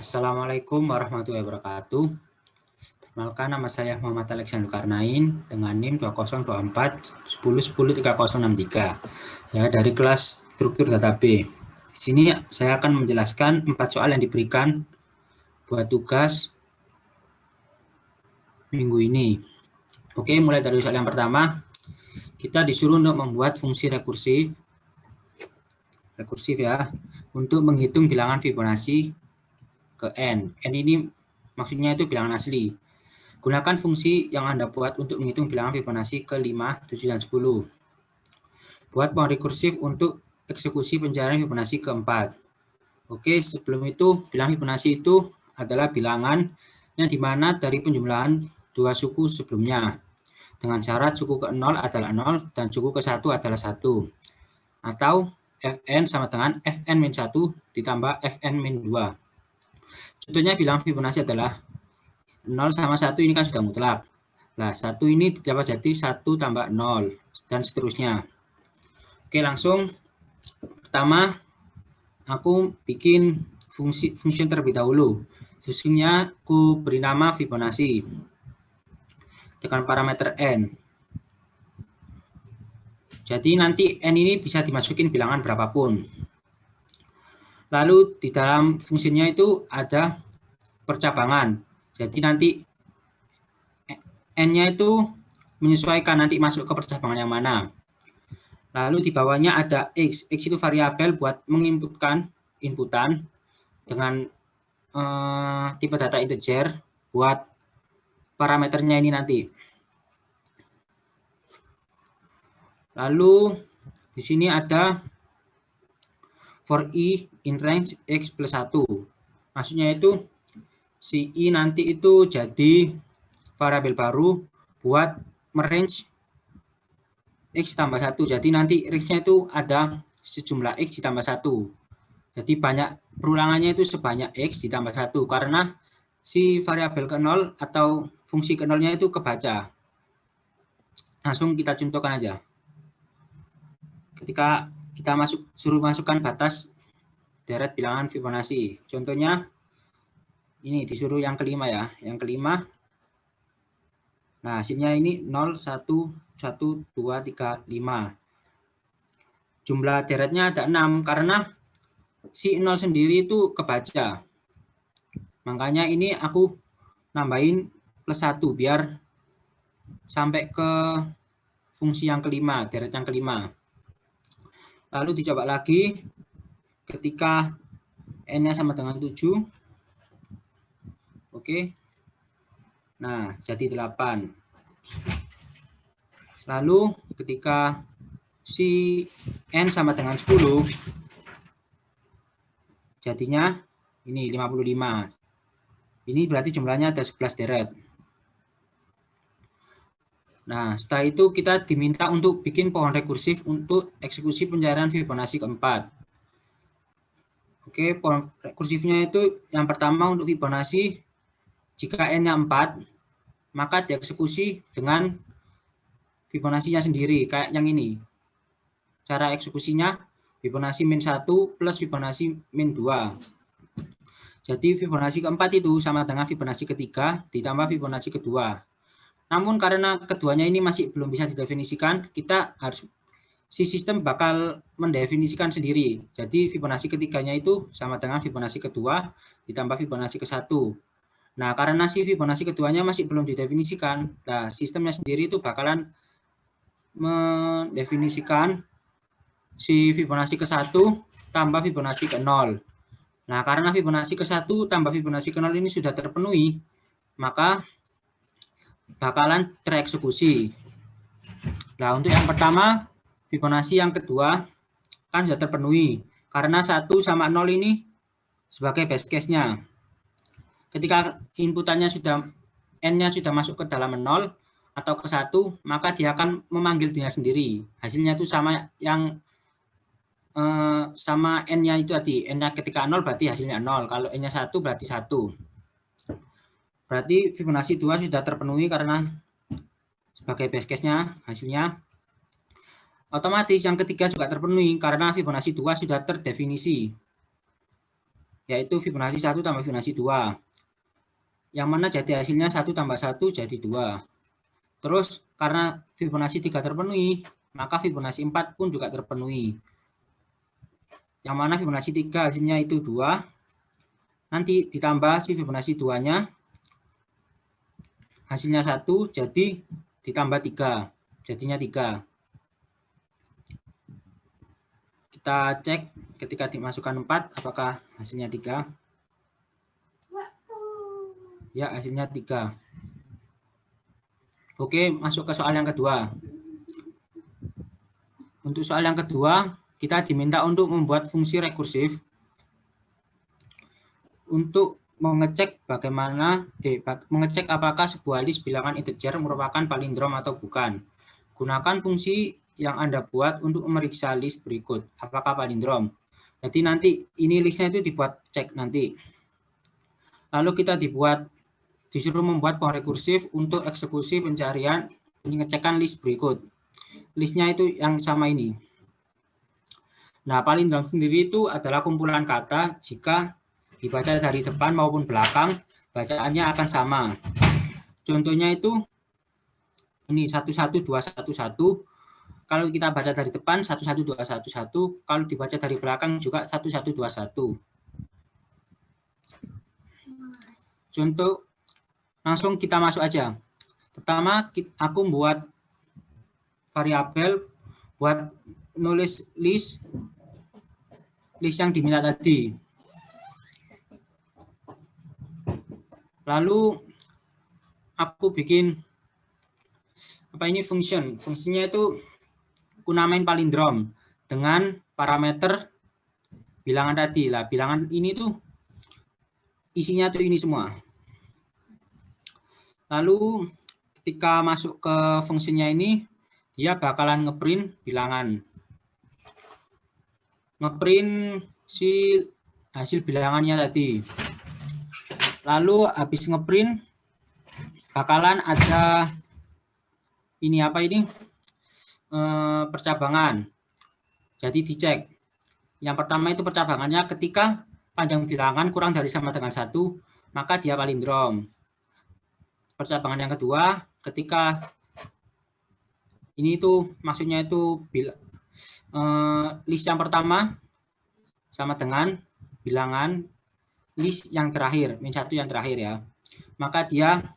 Assalamualaikum warahmatullahi wabarakatuh. Perkenalkan, nama saya Muhammad Alexander Karnain dengan NIM 2024 10 10 3063. Ya, dari kelas struktur data B. Di sini saya akan menjelaskan 4 soal yang diberikan buat tugas minggu ini. Oke, mulai dari soal yang pertama. Kita disuruh untuk membuat fungsi rekursif ya, untuk menghitung bilangan Fibonacci ke n. N ini maksudnya itu bilangan asli. Gunakan fungsi yang Anda buat untuk menghitung bilangan Fibonacci ke 5, 7, dan 10. Buat pohon rekursif untuk eksekusi pencarian Fibonacci ke 4. Oke, sebelum itu, bilangan Fibonacci itu adalah bilangan yang dimana dari penjumlahan dua suku sebelumnya. Dengan syarat suku ke-0 adalah 0 dan suku ke-1 adalah 1. Atau Fn sama dengan Fn-1 ditambah Fn-2. Contohnya bilangan Fibonacci adalah 0 sama 1 ini kan sudah mutlak. Nah, 1 ini dapat jadi 1 tambah 0, dan seterusnya. Oke, langsung. Pertama, aku bikin function terlebih dahulu. Fungsinya aku beri nama Fibonacci dengan parameter n. Jadi nanti n ini bisa dimasukin bilangan berapapun. Lalu di dalam fungsinya itu ada percabangan. Jadi nanti n-nya itu menyesuaikan nanti masuk ke percabangan yang mana. Lalu di bawahnya ada x. X itu variabel buat inputan dengan tipe data integer buat parameternya ini nanti. Lalu di sini ada for i in range x plus 1. Maksudnya itu si i nanti itu jadi variabel baru buat merange x tambah 1. Jadi nanti range-nya itu ada sejumlah x ditambah 1. Jadi banyak perulangannya itu sebanyak x ditambah 1 karena si variabel ke 0 atau fungsi ke 0-nya itu kebaca. Langsung kita contohkan aja. Ketika kita suruh masukkan batas deret bilangan Fibonacci. Contohnya ini disuruh yang kelima ya. Yang kelima. Nah, hasilnya ini 0, 1, 1, 2, 3, 5. Jumlah deretnya ada 6 karena si 0 sendiri itu kebaca. Makanya ini aku nambahin plus 1 biar sampai ke fungsi yang kelima, deret yang kelima. Lalu dicoba lagi ketika n-nya sama dengan 7. Oke. Nah, jadi 8. Lalu ketika si n sama dengan 10, jadinya ini 55. Ini berarti jumlahnya ada 11 deret. Nah, setelah itu kita diminta untuk bikin pohon rekursif untuk eksekusi pencarian Fibonacci keempat. Oke, pohon rekursifnya itu yang pertama untuk Fibonacci, jika n-nya 4, maka dieksekusi dengan Fibonacci-nya sendiri, kayak yang ini. Cara eksekusinya, Fibonacci min 1 plus Fibonacci min 2. Jadi Fibonacci keempat itu sama dengan Fibonacci ketiga ditambah Fibonacci kedua. Namun karena keduanya ini masih belum bisa didefinisikan, kita harus si sistem bakal mendefinisikan sendiri. Jadi Fibonacci ketiganya itu sama dengan Fibonacci kedua ditambah Fibonacci ke-1. Nah, karena si Fibonacci keduanya masih belum didefinisikan, nah sistemnya sendiri itu bakalan mendefinisikan si Fibonacci ke-1 tambah Fibonacci ke-0. Nah, karena Fibonacci ke-1 tambah Fibonacci ke-0 ini sudah terpenuhi, maka bakalan tereksekusi. Nah, untuk yang pertama, Fibonacci yang kedua kan sudah terpenuhi. Karena 1 sama 0 ini sebagai base case-nya. Ketika inputannya sudah, n-nya sudah masuk ke dalam 0 atau ke 1, maka dia akan memanggil dirinya sendiri. Hasilnya itu sama yang sama n-nya itu tadi. N-nya ketika 0 berarti hasilnya 0. Kalau n-nya 1 berarti 1. Berarti Fibonacci 2 sudah terpenuhi karena sebagai base case-nya hasilnya. Otomatis yang ketiga juga terpenuhi karena Fibonacci 2 sudah terdefinisi. yaitu Fibonacci 1 tambah Fibonacci 2. Yang mana jadi hasilnya 1 tambah 1 jadi 2. Terus karena Fibonacci 3 terpenuhi, maka Fibonacci 4 pun juga terpenuhi. Yang mana Fibonacci 3 hasilnya itu 2. Nanti ditambah si Fibonacci 2-nya, hasilnya 1, jadi ditambah 3, jadinya 3. Kita cek ketika dimasukkan 4, apakah hasilnya 3? Ya, hasilnya 3. Oke, masuk ke soal yang kedua. Untuk soal yang kedua, kita diminta untuk membuat fungsi rekursif untuk mengecek mengecek apakah sebuah list bilangan integer merupakan palindrom atau bukan. Gunakan fungsi yang Anda buat untuk memeriksa list berikut, apakah palindrom. Jadi nanti ini listnya itu dibuat cek nanti. Lalu kita disuruh membuat pola rekursif untuk eksekusi pencarian pengecekan list berikut. Listnya itu yang sama ini. Nah, palindrom sendiri itu adalah kumpulan kata jika dibaca dari depan maupun belakang, bacaannya akan sama. Contohnya itu ini 11211. Kalau kita baca dari depan 11211, kalau dibaca dari belakang juga 1121. Contoh, langsung kita masuk aja. Pertama, aku buat variabel buat nulis list yang diminta tadi. Lalu aku bikin function. Fungsinya itu aku namain palindrom dengan parameter bilangan tadi. Lah, bilangan ini tuh isinya tuh ini semua. Lalu ketika masuk ke fungsinya ini, dia bakalan ngeprint bilangan. Ngeprint si hasil bilangannya tadi. Lalu habis ngeprint bakalan ada ini percabangan. Jadi dicek. Yang pertama itu percabangannya ketika panjang bilangan kurang dari sama dengan 1, maka dia palindrom. Percabangan yang kedua, ketika ini itu maksudnya itu list yang pertama sama dengan bilangan list yang terakhir, -1 yang terakhir ya. Maka dia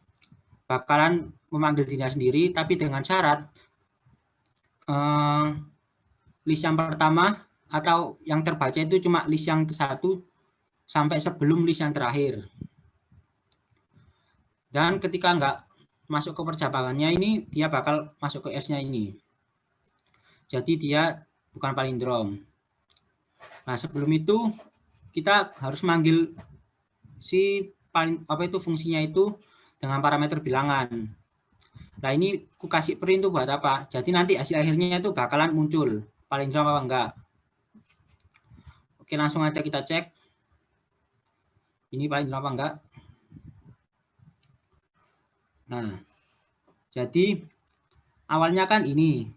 bakalan memanggil dirinya sendiri, tapi dengan syarat list yang pertama atau yang terbaca itu cuma list yang ke-1 sampai sebelum list yang terakhir. Dan ketika nggak masuk ke percabangannya ini, dia bakal masuk ke else-nya ini. Jadi dia bukan palindrom. Nah, sebelum itu kita harus manggil si fungsinya itu dengan parameter bilangan. Nah, ini aku kasih print itu buat apa? Jadi nanti hasil akhirnya itu bakalan muncul palindrom apa enggak. Oke, langsung aja kita cek. Ini palindrom apa enggak? Nah, jadi awalnya kan ini.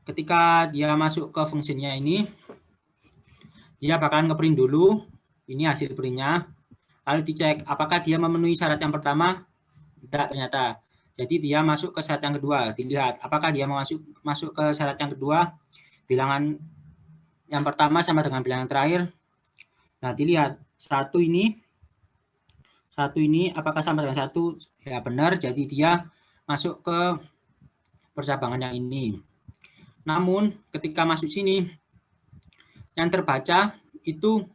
Ketika dia masuk ke fungsinya ini, dia bakalan ngeprint dulu. Ini hasil printnya. Lalu dicek apakah dia memenuhi syarat yang pertama. Tidak ternyata. Jadi dia masuk ke syarat yang kedua. Dilihat apakah dia masuk ke syarat yang kedua. Bilangan yang pertama sama dengan bilangan terakhir. Nah, dilihat satu ini apakah sama dengan 1? Ya benar, jadi dia masuk ke percabangan yang ini. Namun ketika masuk sini, yang terbaca itu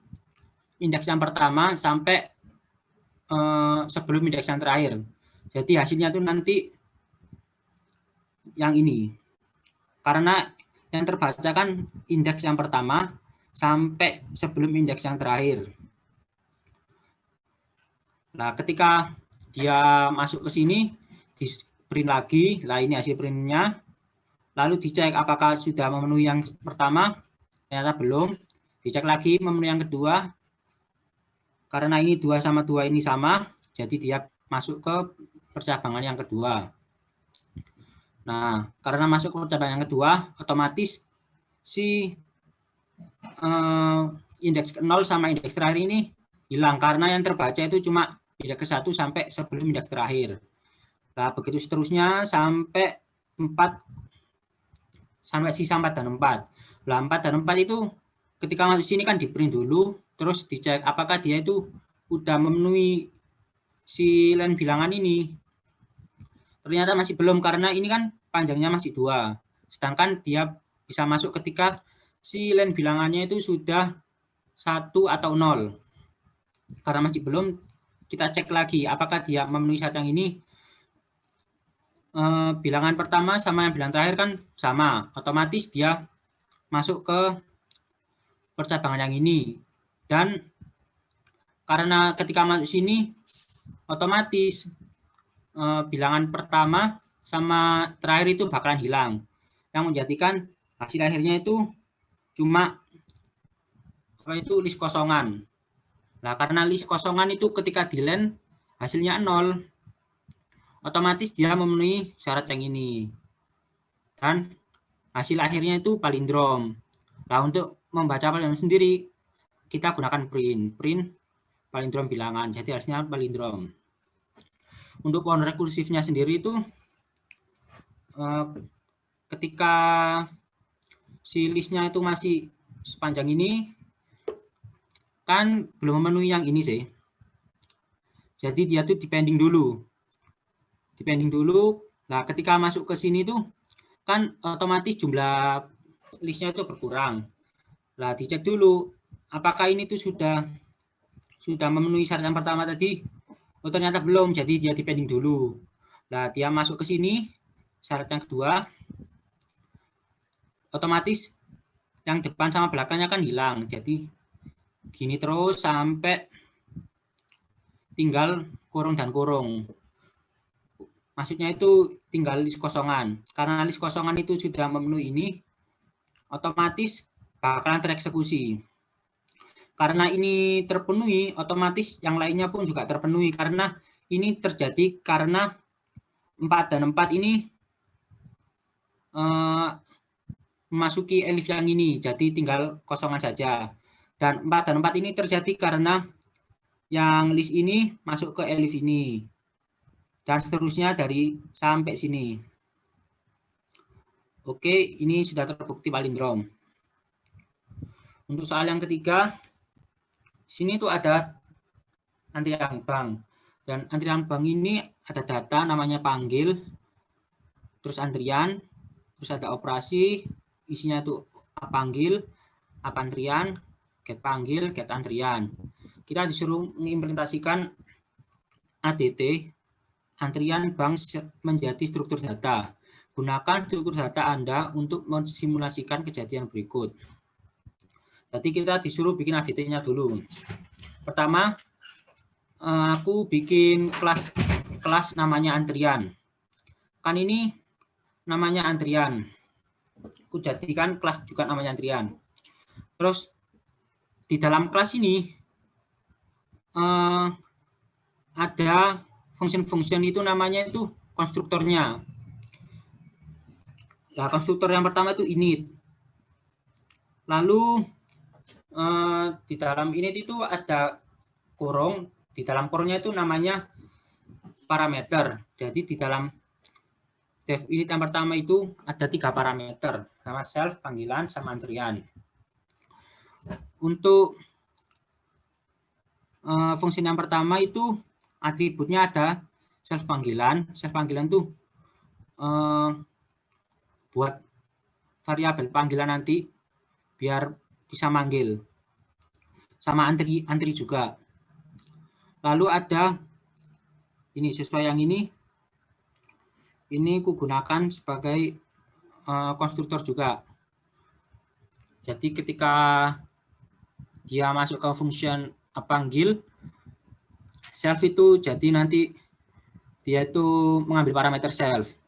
indeks yang pertama sampai sebelum indeks yang terakhir. Jadi hasilnya itu nanti yang ini. Karena yang terbaca kan indeks yang pertama sampai sebelum indeks yang terakhir. Nah, ketika dia masuk ke sini, di print lagi. Lah, ini hasil printnya. Lalu dicek apakah sudah memenuhi yang pertama. Ternyata belum. Dicek lagi memenuhi yang kedua. Karena ini 2 sama 2 ini sama, jadi dia masuk ke percabangan yang kedua. Nah, karena masuk ke percabangan yang kedua, otomatis si indeks 0 sama indeks terakhir ini hilang karena yang terbaca itu cuma indeks ke 1 sampai sebelum indeks terakhir. Nah, begitu seterusnya sampai 4 sampai sisa 4 dan 4. Nah, 4 dan 4 itu ketika masuk sini kan di print dulu, terus dicek apakah dia itu udah memenuhi si len bilangan ini. Ternyata masih belum karena ini kan panjangnya masih 2. Sedangkan dia bisa masuk ketika si len bilangannya itu sudah 1 atau 0. Karena masih belum, kita cek lagi apakah dia memenuhi syarat yang ini. Bilangan pertama sama yang bilangan terakhir kan sama, otomatis dia masuk ke percabangan yang ini. Dan karena ketika masuk sini otomatis bilangan pertama sama terakhir itu bakalan hilang, yang menjadikan hasil akhirnya itu cuma list kosongan. Nah, karena list kosongan itu ketika di len hasilnya 0, otomatis dia memenuhi syarat yang ini. Dan hasil akhirnya itu palindrom. Nah, untuk membaca palindrom sendiri, kita gunakan print palindrom bilangan. Jadi hasilnya palindrom. Untuk pohon rekursifnya sendiri itu ketika si listnya itu masih sepanjang ini, kan belum memenuhi yang ini sih. Jadi dia tuh depending dulu. Nah, ketika masuk ke sini tuh kan otomatis jumlah listnya itu berkurang. Nah, dicek dulu apakah ini tuh sudah memenuhi syarat yang pertama tadi. Oh, ternyata belum, jadi dia depending dulu. Nah, dia masuk ke sini, syarat yang kedua, otomatis yang depan sama belakangnya kan hilang. Jadi gini terus sampai tinggal kurung dan kurung. Maksudnya itu tinggal list kosongan. Karena list kosongan itu sudah memenuhi ini, otomatis bakalan tereksekusi. Karena ini terpenuhi, otomatis yang lainnya pun juga terpenuhi. Karena ini terjadi karena 4 dan 4 ini memasuki elif yang ini. Jadi tinggal kosongan saja. Dan 4 dan 4 ini terjadi karena yang list ini masuk ke elif ini. Dan seterusnya dari sampai sini. Oke, ini sudah terbukti palindrom. Untuk soal yang ketiga, sini tuh ada antrian bank. Dan antrian bank ini ada data namanya panggil, terus antrian, terus ada operasi, isinya tuh panggil, apa antrian, get panggil, get antrian. Kita disuruh mengimplementasikan ADT, antrian bank menjadi struktur data. Gunakan struktur data Anda untuk mensimulasikan kejadian berikut. Jadi kita disuruh bikin ADT-nya dulu. Pertama, aku bikin kelas namanya antrian. Kan ini namanya antrian. Aku jadikan kelas juga namanya antrian. Terus di dalam kelas ini ada function itu namanya itu konstruktornya. Nah, konstruktor yang pertama itu init. Lalu di dalam init itu ada kurung. Di dalam kurungnya itu namanya parameter. Jadi di dalam dev init yang pertama itu ada 3 parameter, sama self, panggilan, sama antrian. Untuk fungsi yang pertama itu atributnya ada self panggilan. Self panggilan itu buat variabel panggilan nanti biar bisa manggil. Sama antri juga. Lalu ada ini sesuai yang ini kugunakan sebagai konstruktor juga. Jadi ketika dia masuk ke function panggil, self itu jadi nanti dia itu mengambil parameter self.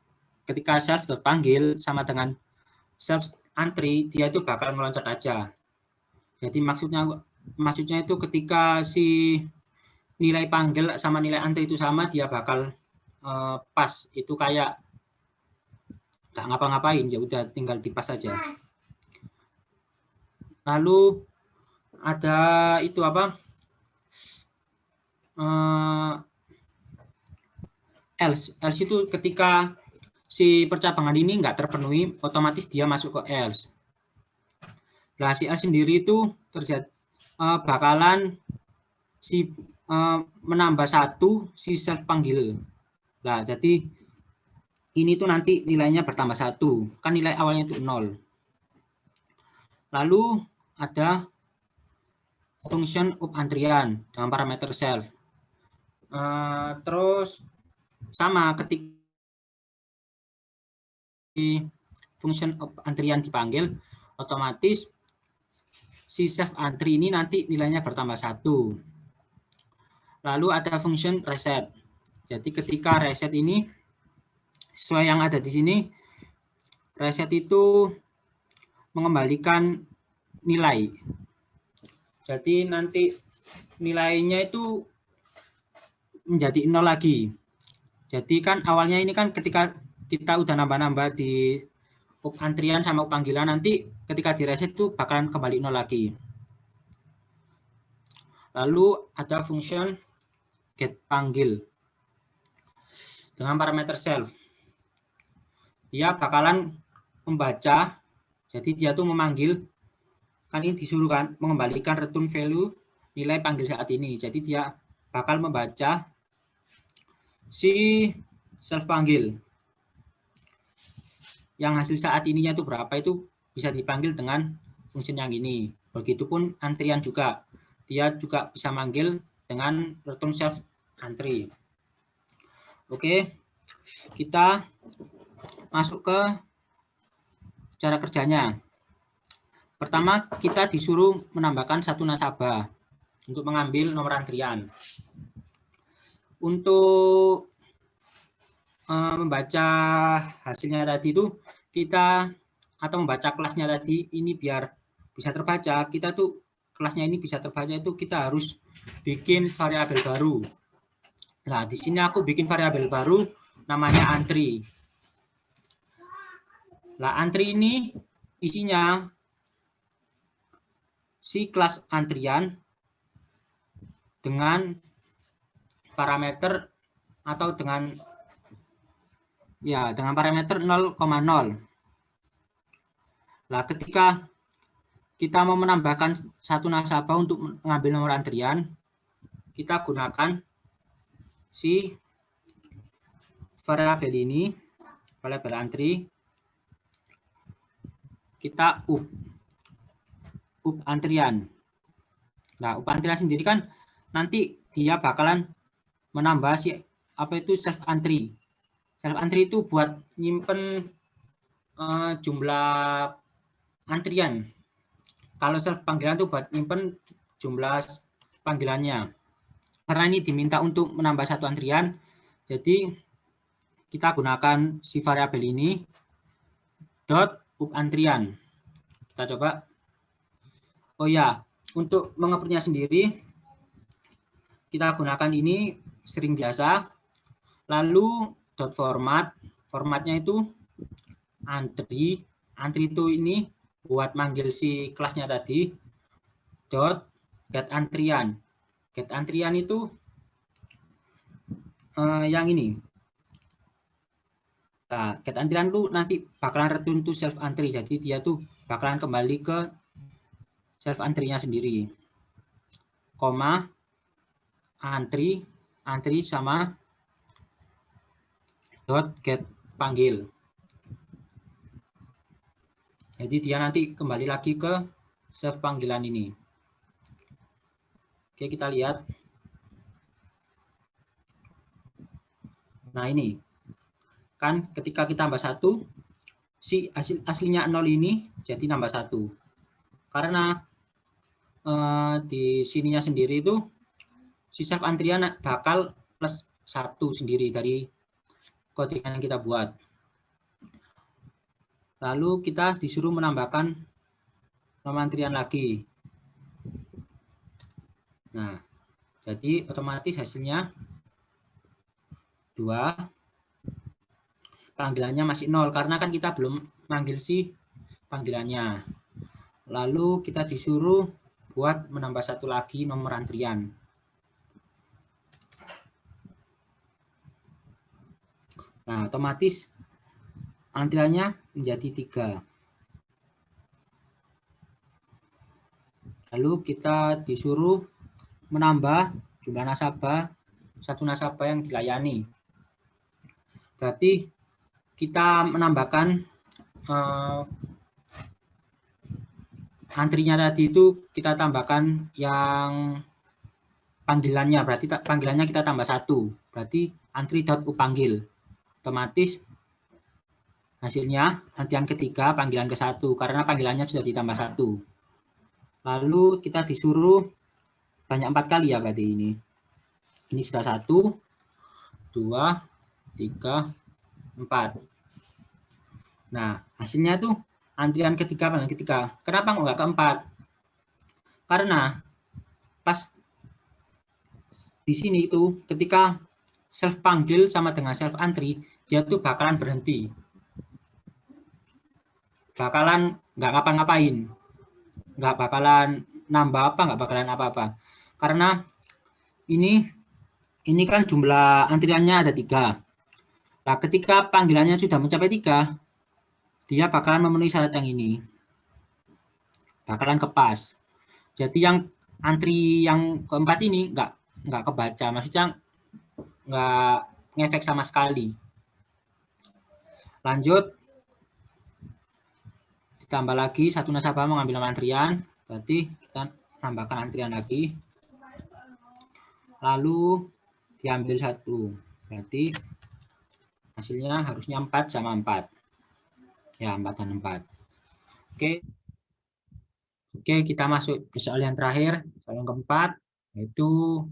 Ketika self terpanggil sama dengan self antri, dia itu bakal meloncat aja. Jadi maksudnya itu ketika si nilai panggil sama nilai antri itu sama, dia bakal pas. Itu kayak nggak ngapa-ngapain, ya udah tinggal dipas saja. Lalu ada itu apa? Else itu ketika si percabangan ini nggak terpenuhi, otomatis dia masuk ke else. Nah, si else sendiri itu terjadi bakalan si menambah satu si self panggil. Nah, jadi ini tuh nanti nilainya bertambah satu, kan nilai awalnya itu 0. Lalu ada function up antrian dengan parameter self. Terus sama ketika function up antrian dipanggil, otomatis si self antri ini nanti nilainya bertambah satu. Lalu ada function reset. Jadi ketika reset ini sesuai yang ada di sini, reset itu mengembalikan nilai. Jadi nanti nilainya itu menjadi 0 lagi. Jadi kan awalnya ini kan ketika kita udah nambah-nambah di up antrian sama up panggilan, nanti ketika di reset itu bakalan kembali 0 lagi. Lalu ada function get panggil dengan parameter self. Dia bakalan membaca, jadi dia tuh memanggil, kan ini disuruh kan mengembalikan return value nilai panggil saat ini. Jadi dia bakal membaca si self panggil yang hasil saat ininya itu berapa, itu bisa dipanggil dengan fungsi yang ini. Begitupun antrian juga, dia juga bisa manggil dengan return self antri. Oke, kita masuk ke cara kerjanya. Pertama, kita disuruh menambahkan satu nasabah untuk mengambil nomor antrian. Untuk membaca hasilnya tadi itu kita atau membaca kelasnya tadi ini biar bisa terbaca, kita tuh kelasnya ini bisa terbaca itu kita harus bikin variabel baru. Nah, di sini aku bikin variabel baru namanya antri. Nah, antri ini isinya si kelas antrian dengan parameter atau dengan parameter 0,0. Nah, ketika kita mau menambahkan satu nasabah untuk mengambil nomor antrian, kita gunakan si variabel ini, variabel antri, kita up antrian. Nah, up antrian sendiri kan nanti dia bakalan menambah si self antri. Self antri itu buat nyimpen jumlah antrian. Kalau self panggilan itu buat nyimpen jumlah panggilannya. Karena ini diminta untuk menambah satu antrian, jadi kita gunakan si variabel ini dot up antrian. Kita coba. Oh ya, untuk mengupnya sendiri kita gunakan ini string biasa. Lalu dot formatnya itu antri itu ini buat manggil si kelasnya tadi, dot get antrian itu yang ini. Nah, get antrian tuh nanti bakalan return to self antri, jadi dia tuh bakalan kembali ke self antrinya sendiri, koma antri sama dot get panggil. Jadi dia nanti kembali lagi ke self panggilan ini. Oke, kita lihat. Nah, ini kan ketika kita tambah satu, si aslinya 0 ini jadi nambah satu. Karena di sininya sendiri itu si self antrian bakal plus 1 sendiri dari kode yang kita buat. Lalu kita disuruh menambahkan nomor antrian lagi. Nah, jadi otomatis hasilnya 2. Panggilannya masih 0 karena kan kita belum manggil si panggilannya. Lalu kita disuruh buat menambah satu lagi nomor antrian. Nah, otomatis antriannya menjadi 3. Lalu kita disuruh menambah jumlah nasabah, satu nasabah yang dilayani. Berarti kita menambahkan antrinya tadi itu kita tambahkan yang panggilannya, berarti panggilannya kita tambah 1. Berarti antri.upanggil. Otomatis hasilnya antrian ketiga panggilan ke-1 karena panggilannya sudah ditambah 1. Lalu kita disuruh banyak 4 kali ya berarti ini. Ini sudah 1, 2, 3, 4. Nah, hasilnya tuh antrian ketiga panggilan ketiga. Kenapa nggak keempat? Karena pas di sini itu ketika self panggil sama dengan self antri, dia tuh bakalan berhenti. Bakalan nggak ngapa-ngapain. Nggak bakalan nambah apa, nggak bakalan apa-apa. Karena ini kan jumlah antriannya ada 3. Nah, ketika panggilannya sudah mencapai 3, dia bakalan memenuhi syarat yang ini. Bakalan kepas. Jadi yang antri yang keempat ini nggak kebaca, maksudnya nggak ngefek sama sekali. Lanjut, ditambah lagi satu nasabah mengambil nomor antrian, berarti kita tambahkan antrian lagi. Lalu diambil 1, berarti hasilnya harusnya 4 sama 4. Ya, 4 dan 4. Oke, kita masuk ke soal yang terakhir, soal yang keempat, yaitu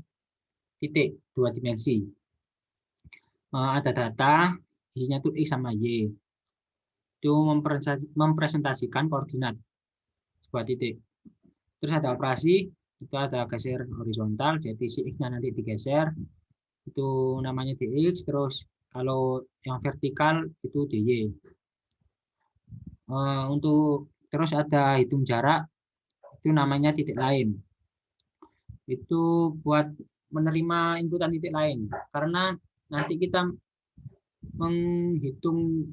titik 2 dimensi. Ada data, isinya itu X sama Y. Itu mempresentasikan koordinat sebuah titik. Terus ada operasi, itu ada geser horizontal, jadi si X-nya nanti digeser, itu namanya dx, terus kalau yang vertikal itu dy. Untuk terus ada hitung jarak, itu namanya titik lain. Itu buat menerima inputan titik lain, karena nanti kita menghitung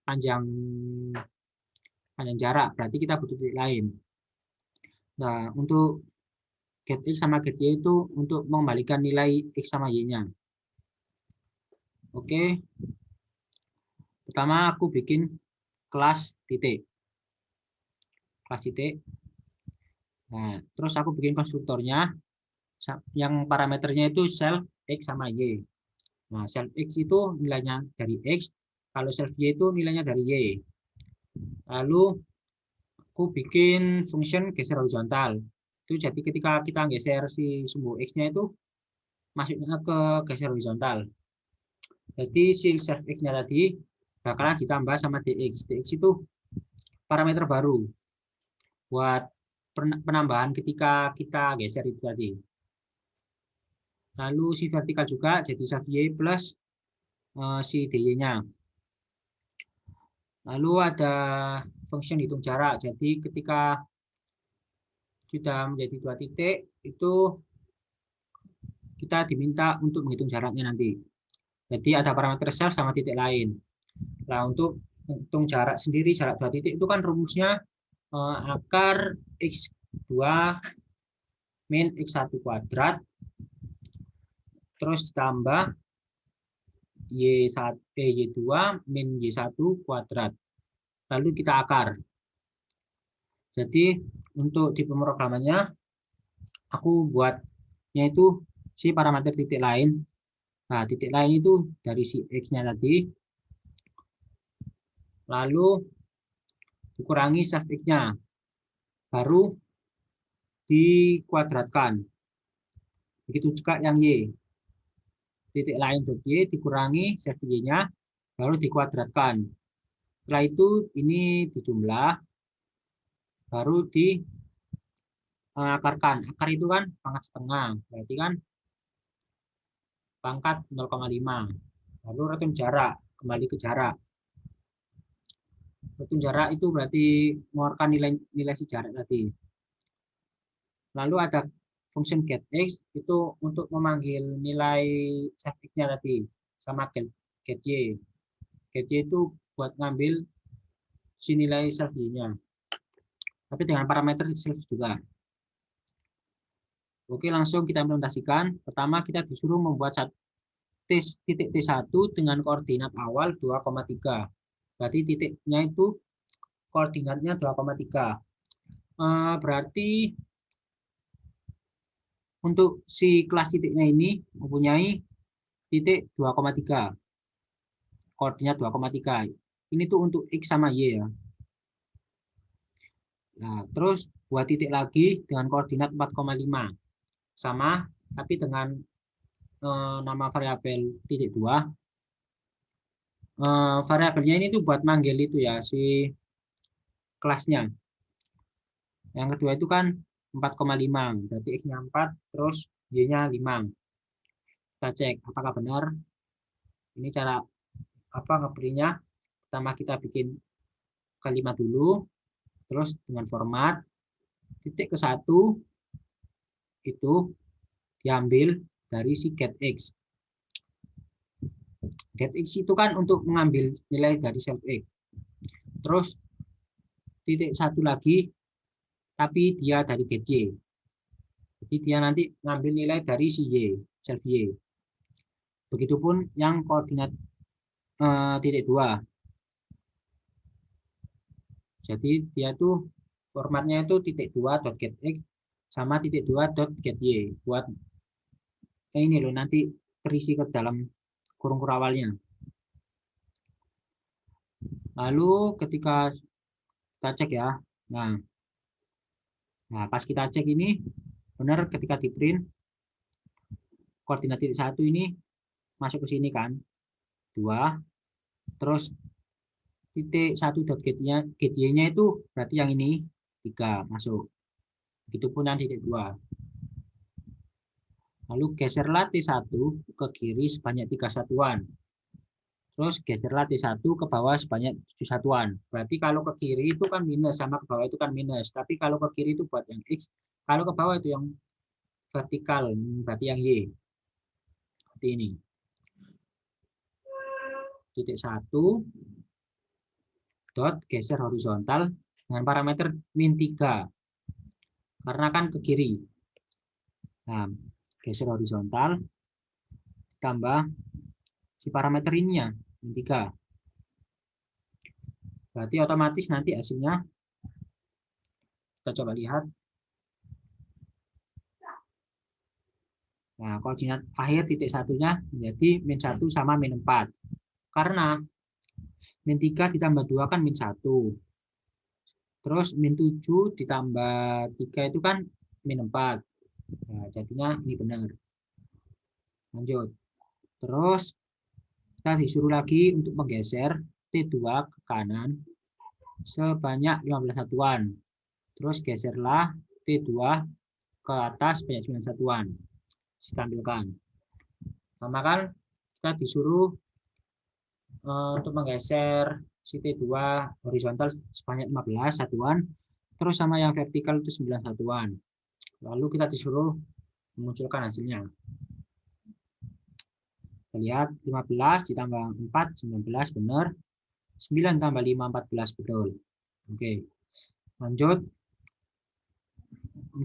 panjang jarak, berarti kita butuh titik lain. Nah, untuk get X sama get Y itu untuk mengembalikan nilai X sama Y-nya. Oke. Pertama aku bikin kelas titik. Kelas titik. Nah, terus aku bikin konstruktornya yang parameternya itu self X sama Y. Nah, self X itu nilainya dari X, kalau self Y itu nilainya dari Y. Lalu aku bikin function geser horizontal. Itu jadi ketika kita geser si sumbu X-nya itu masuknya ke geser horizontal. Jadi si self X-nya tadi bakalan ditambah sama dx. Dx itu parameter baru buat penambahan ketika kita geser itu tadi. Lalu si vertikal juga jadi self Y plus si dy-nya. Lalu ada function hitung jarak. Jadi ketika sudah menjadi 2 titik, itu kita diminta untuk menghitung jaraknya nanti. Jadi ada parameter self sama titik lain. Nah, untuk hitung jarak sendiri, jarak 2 titik itu kan rumusnya akar X2 min X1 kuadrat terus tambah Y2 min Y1 kuadrat. Lalu kita akar. Jadi untuk di pemrogramannya aku buatnya itu si parameter titik lain. Nah, titik lain itu dari si X-nya tadi. Lalu dikurangi self X-nya. Baru dikuadratkan. Begitu juga yang Y. Titik lain Y dikurangi self Y-nya, baru dikuadratkan. Setelah itu ini dijumlah, baru diakarkan. Akar itu kan pangkat setengah, berarti kan pangkat 0,5. Lalu return jarak, kembali ke jarak. Hitung jarak itu berarti mengeluarkan nilai si jarak tadi. Lalu ada function getX itu untuk memanggil nilai self x-nya tadi, sama getY. GetY itu buat ngambil si nilai self y-nya. Tapi dengan parameter self juga. Oke, langsung kita implementasikan. Pertama kita disuruh membuat titik T1 dengan koordinat awal 2,3. Berarti titiknya itu koordinatnya 2,3. Berarti untuk si kelas titiknya ini mempunyai titik 2,3. Koordinat 2,3. Ini tuh untuk X sama Y ya. Nah, terus buat titik lagi dengan koordinat 4,5. Sama, tapi dengan nama variabel titik 2. Variabelnya ini tuh buat manggil itu ya, si kelasnya. Yang kedua itu kan 4,5. Berarti X-nya 4, terus Y-nya 5. Kita cek apakah benar. Ini cara ngeberinya. Pertama kita bikin kalimat dulu, terus dengan format titik ke 1 itu diambil dari si getX. GetX itu kan untuk mengambil nilai dari self X. Terus titik 1 lagi, tapi dia dari getY. Jadi dia nanti ngambil nilai dari si Y, self Y. Begitupun yang koordinat titik 2. Jadi dia tuh formatnya itu titik 2.getX sama titik 2.getY buat ini loh nanti terisi ke dalam kurung awalnya. Lalu ketika kita cek ya, nah pas kita cek ini benar ketika di print koordinat titik 1 ini masuk ke sini kan 2, terus titik 1.getY-nya itu berarti yang ini 3 masuk. Begitupun yang titik 2. Lalu geserlah T1 ke kiri sebanyak 3 satuan. Terus geserlah T1 ke bawah sebanyak 7 satuan. Berarti kalau ke kiri itu kan minus, sama ke bawah itu kan minus. Tapi kalau ke kiri itu buat yang X, kalau ke bawah itu yang vertikal, berarti yang Y. Seperti ini. Titik 1 dot geser horizontal dengan parameter min 3. Karena kan ke kiri. Nah, geser horizontal tambah si parameter ini ya, min 3. Berarti otomatis nanti hasilnya kita coba lihat. Nah, koordinat akhir titik satunya menjadi min 1 sama min 4. Karena min 3 ditambah 2 kan min 1. Terus min 7 ditambah 3 itu kan min 4. Nah, jadinya ini benar. Lanjut. Terus kita disuruh lagi untuk menggeser T2 ke kanan sebanyak 15 satuan. Terus geserlah T2 ke atas sebanyak 9 satuan. Ditampilkan. Sama kan kita disuruh untuk menggeser si T2 horizontal sebanyak 15 satuan. Terus sama yang vertikal itu 9 satuan. Lalu kita disuruh memunculkan hasilnya. Kita lihat 15 ditambah 4, 19 benar. 9 tambah 5, 14 betul. Oke. Lanjut.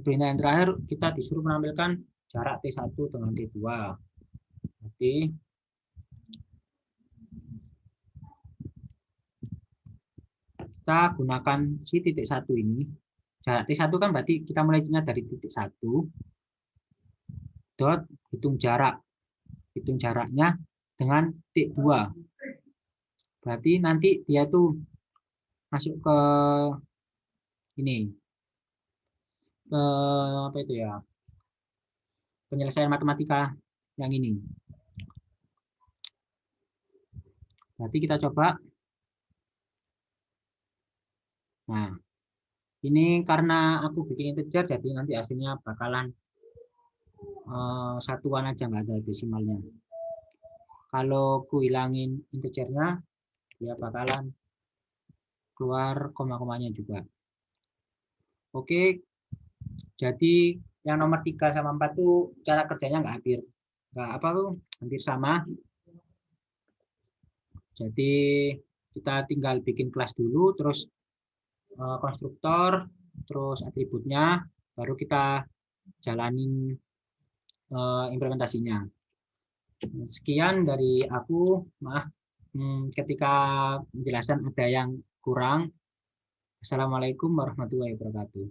Perintah yang terakhir kita disuruh menampilkan jarak T1 dengan T2. Oke. Kita gunakan si titik 1 ini. Jarak T1 kan berarti kita mulainya dari titik 1. Dot hitung jarak. Hitung jaraknya dengan T2. Berarti nanti dia tuh masuk ke ini. Ke apa itu ya? Penyelesaian matematika yang ini. Berarti kita coba. Nah, ini karena aku bikin integer, jadi nanti hasilnya bakalan satuan aja, nggak ada desimalnya. Kalau ku hilangin integernya, dia bakalan keluar koma-komanya juga. Oke, jadi yang nomor 3 sama 4 tuh cara kerjanya nggak hampir sama. Jadi kita tinggal bikin kelas dulu, terus konstruktor, terus atributnya, baru kita jalanin implementasinya. Sekian dari aku, maaf ketika penjelasan ada yang kurang. Assalamualaikum warahmatullahi wabarakatuh.